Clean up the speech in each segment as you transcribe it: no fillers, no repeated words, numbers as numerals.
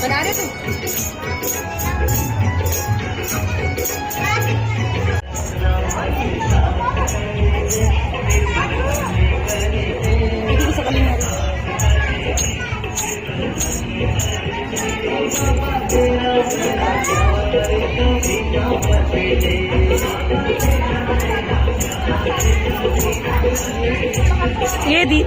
बना रहे तू ये दी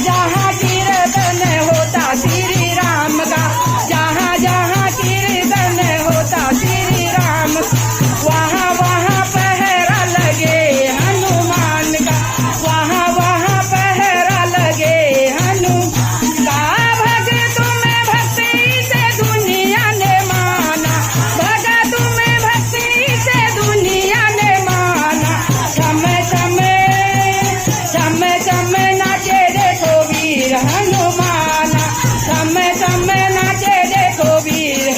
जहाँ जहाँ कीर्तन होता श्री राम का, जहाँ जहाँ कीर्तन होता श्री राम, वहाँ वहाँ पहरा लगे हनुमान का, वहाँ वहाँ पहरा लगे हनुमान का। भगत में भक्ति से दुनिया ने माना, भगत में भक्ति से दुनिया ने माना। समय समय समय समय नाचे देखो वीर हनुमाना, समय समय नाचे देखो वीर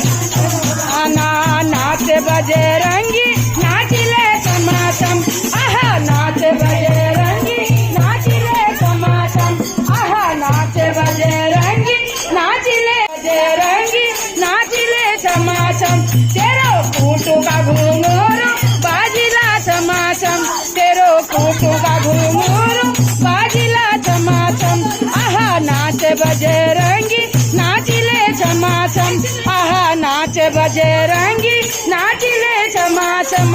आना। नाच बजरंगी नाचिले समासम, आहा नाच बजरंगी नाचिले समासम, आहा नाच बजरंगी नाचिले बजरंगी नाचिले समासम। तेरो कूटू का घुंघरू बाजिला समासम, तेरो कूटू का घुंघरू बाजिला समासम, आहा नाच बजरंगी नाचिले समासम, आहा नाच बजरंगी नाचिले समासम।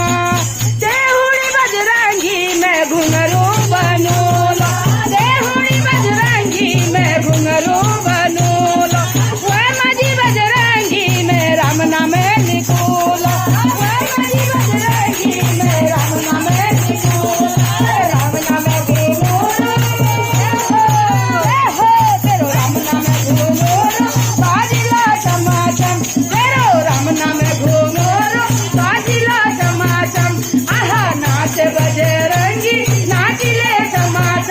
देहुड़ी बजरंगी मैं घुंघरू बनूला, देहुड़ी बजरंगी मैं घुंघरू बनूला, वह मजी बजरंगी मैं राम नाम लिखूला, वह मजी बजरंगी मैं राम नाम लिखूला, राम नाम घुंघरू तेरो राम नाम घुंघरू बाजिला समासम, तेरो राम नाम घुंघरू बाजिला समासम, आहा नाच बजरंगी नाचिले समासम।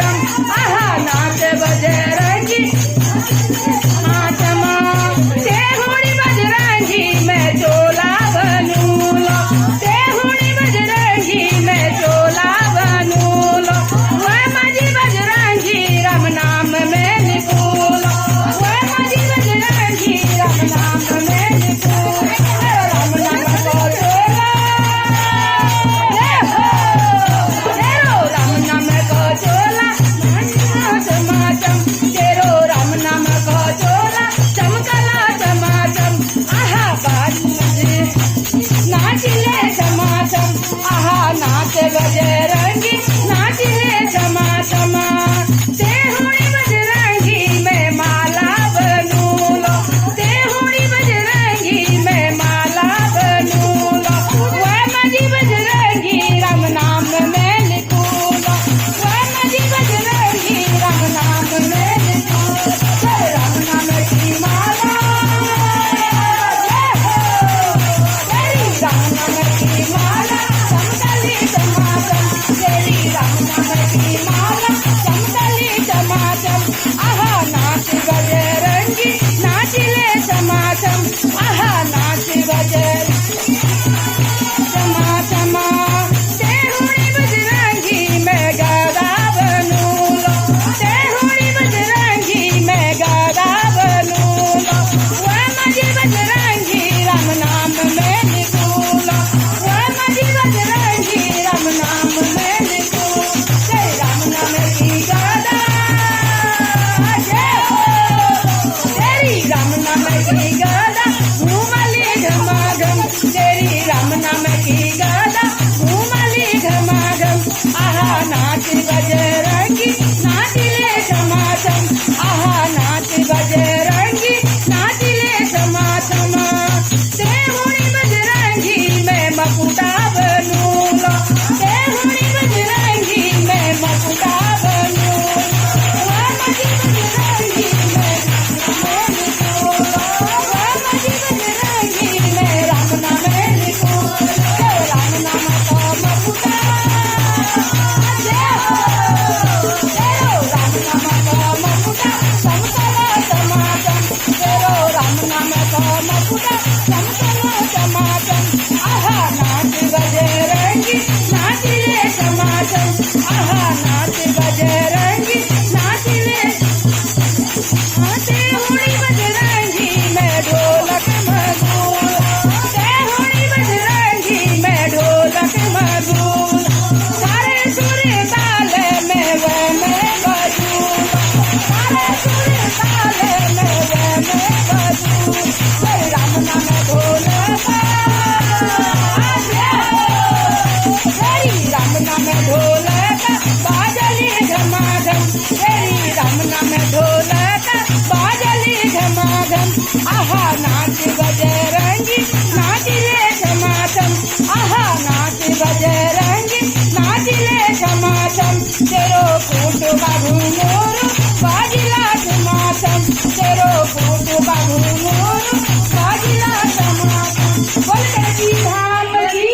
आहा नाच बजरंगी नाचिले छमाछम आहा नाच बजरंगी नाचिले छमाछम तेरो फूट बाबू मोर बाजिला छमाछम तेरो फूट बाबू मोर बाजिला छमाछम बोल करती धाम की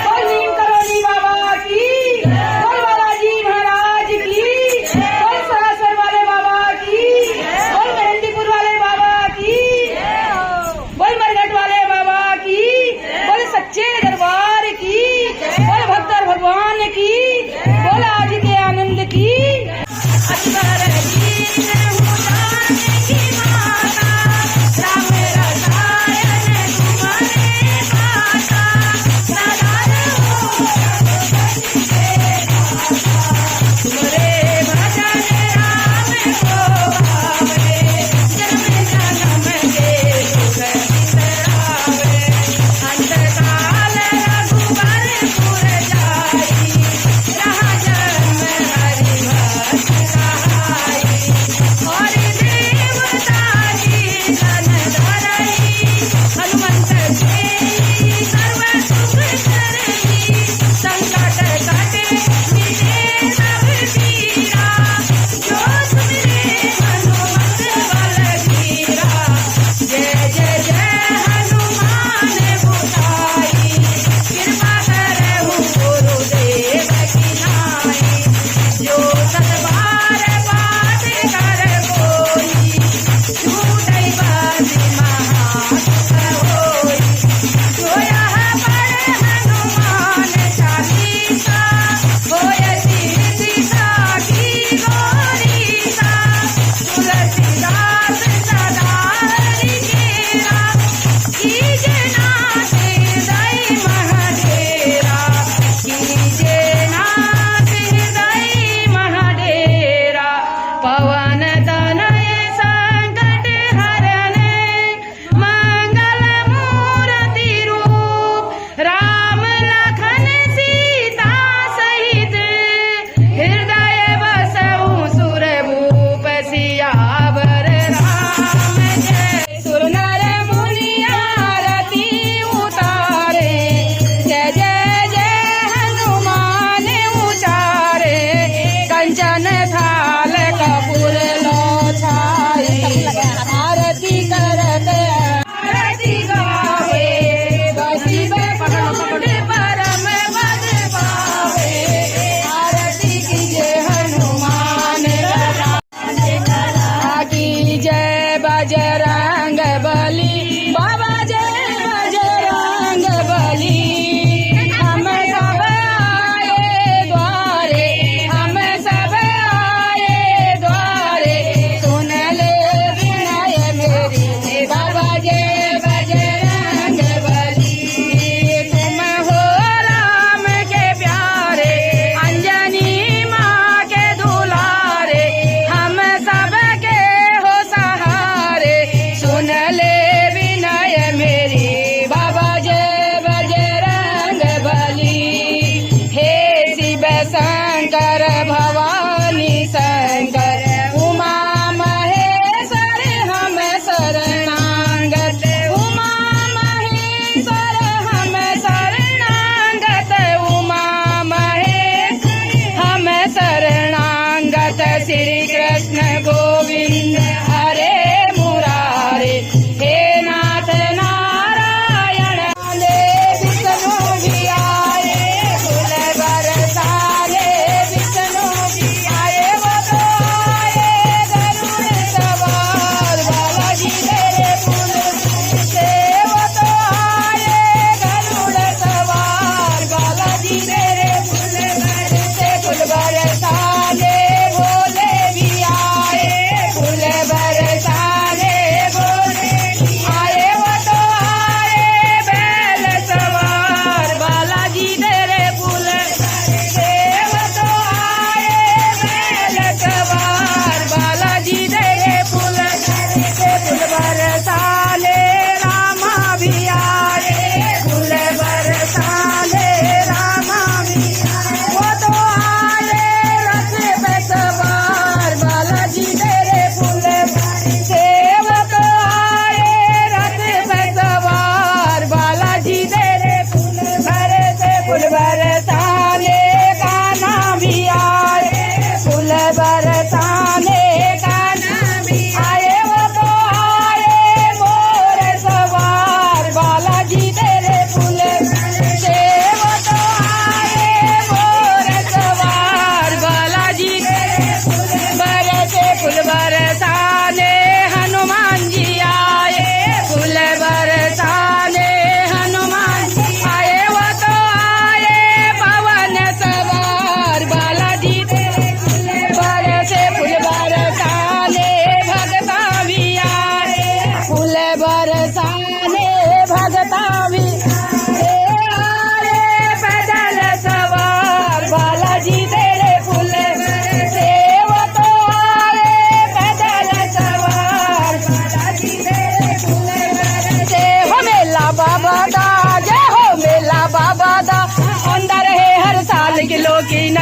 बोल नीम करोली बाबा की बोल बालाजी महाराज की बोल सरासर वाले बाबा की बोल मेहंदीपुर वाले बाबा की बोल मरघट वाले बाबा की बोल सच्चे दरबार की बोल भक्तर भगवान की बोल आज के आनंद की अकबर जी ने हूँ जाने की माता राम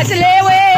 बसले वे